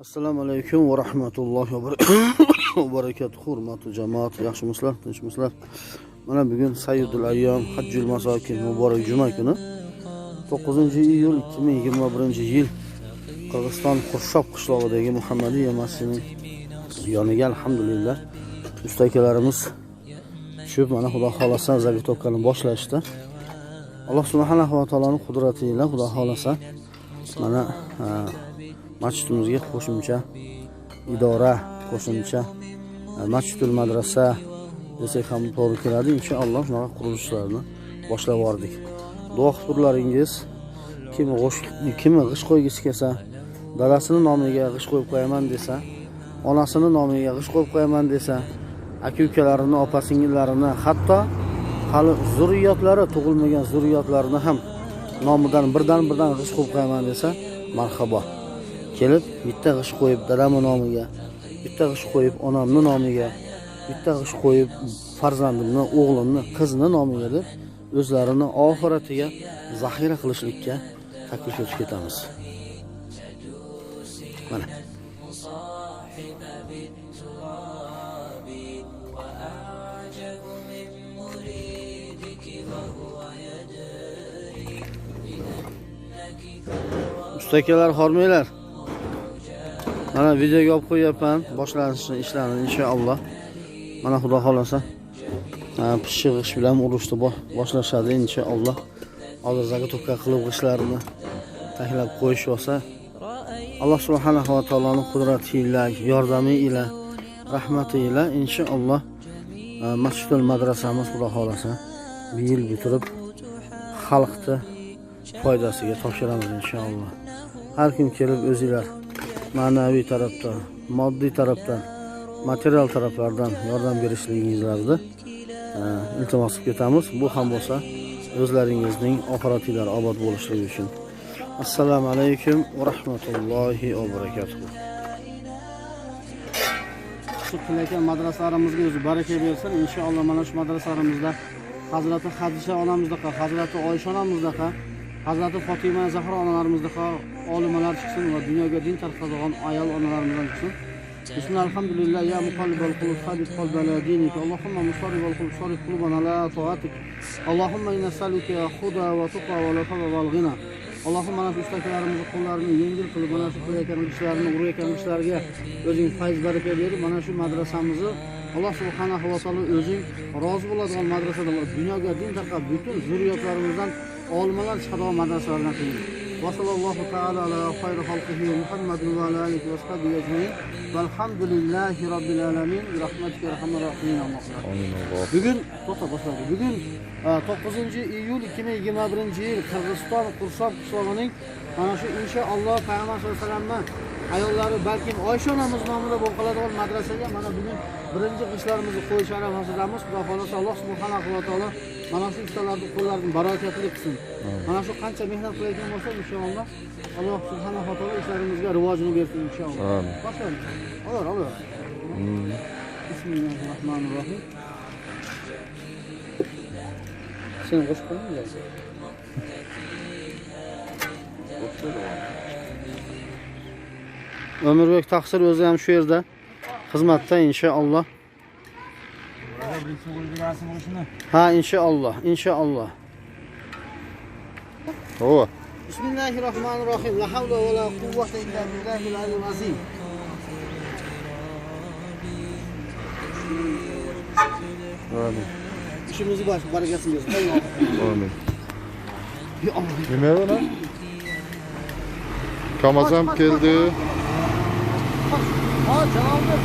Assalomu alaykum va rahmatullohi va barakatuh. Hurmatli jamoat, yaxshimisizlar, tinchmisizlar? Mana bugun Sayyidul Ayyom Hajjul Masokin muborak juma kuni 9-iyul 2021-yil Qirg'iziston Qurshoq qishlog'idagi Muhammadiya masjidining yoniga alhamdulillah ustakalarimiz tushib, mana Xudo xolasa zagotovkani boshlashdi. Alloh subhanahu va taoloning qudrati bilan Xudo xolasa mana masjidimizga qo'shimcha idora, qo'shimcha masjidul madrasa desak ham to'g'ri keladi. Inshaalloh shunaqa qurilishlarni boshlab yubordik. Duo qilurlaringiz, kim g'ish qo'ygisi kelsa, dadasining nomiga g'ish qo'yib qo'yaman desa, onasining nomiga g'ish qo'yib qo'yaman desa, aka-ukalarini, opa-singillarini, hatto hali zurriyotlari tug'ilmagan zurriyotlarini ham nomidan birdan g'ish qo'yib qo'yaman desa, marhabo. Kelib bitta g'ish qo'yib dadamning nomiga, bitta g'ish qo'yib onamning nomiga, bitta g'ish qo'yib farzandimni, o'g'limni, qizni nomiga deb o'zlarini oxiratiga zaxira qilishlikka taklif etib ketamiz. Mana ustakalar, hormanglar. Mana videoga olib qo'yapman, boshlanishni ishlarni inshaalloh. Mana Xudo xolasa pishig'ish bilan urushni boshlashadi inshaalloh. Hozir zagotovka qilib g'ishlarini taklab qo'yish bo'lsa, Alloh subhanahu va taoloning qudrati bilan, yordami ila, rahmati ila inshaalloh masjidul madrasamiz Xudo xolasa bir yil bitirib xalqni foydasiga topshiramiz inshaalloh. Har kim kelib o'zinglar ma'naviy tarafdan, moddiy tarafdan, material taraflardan yordam berishligingizni iltimos qilib ketamiz. Bu ham bo'lsa o'zlaringizning oxiratinglar obod bo'lishligi uchun. Assalomu alaykum va rahmatullohi va barakatuh. Shu qilayotgan madrasalarimizga o'zi baraka bersin inshaalloh. Mana shu madrasalarimizda Hazrati Hadisha onamizdaqa, Hazrati Oysha onamizdaqa, Hazrati Fatima Zahra onalarimizdaqa olimalar chiqsin va dunyoga din tarqatadigan ayol onalarimizdan chiqsin. Bismillahirrahmanirrahim. Ya muqallibal qulub sabit qalbana dinik. Allohumma musarrifal qulub sarif qulubana la ta'atik. Allohumma inna nas'aluka huda va tuqa va lafa val ghina. Allohumma mana ustakalarimizni qo'llarini yengil qilib, mana shu qilayotgan ishlarni, urayotgan ishlarga o'zing fayz baraka berib, mana shu madrasamizni Alloh subhanahu va taolo o'zing rozi bo'ladigan madrasada dunyoga din tarqab, butun zurriyotlarimizdan olimalar chiqadigan madrasalardan qiling. Va sallallohu taala ala xayri xalqihi Muhammad va ala alihi va sahbihi ajmain. Valhamdulillahi robbil alamin. Rahmatika rahmanir rahim. Amin. Bugun boshladi. Bugun 9-iyul 2021-yil Qirg'iziston Qurshoq qishlog'ining mana shu inshaalloh Payg'ambar sollallohu alayhi vasallamning ayollari, balkim Oysha onamiz nomida bo'lib qoladigan madrasaga mana bugun birinchi qishlarimizni qo'yish arafasidamiz. Xudo xolasa Alloh subhanahu va taolo mana shu ustalarning qo'llarini barakatli qilsin. Mana shu qancha mehnat qilayotgan bo'lsa inshaalloh Alloh subhanahu va taolo ishlarimizga rivojini bersin inshaalloh. Boshlaymiz. Olur. Bismillahirrohmanirrohim. Sen qo'shib qo'ying. Ömürbek Taqsir o'zi ham shu yerda xizmatda inshaalloh. Ha, inshaalloh. Ho. Bismillahirrohmanirrohim. La havla va la quvvata illa billahil aliyyil azim. Amin. İşimizi barakasını versin. Amin. Nima bu? Kamazam geldi. Ha, canım.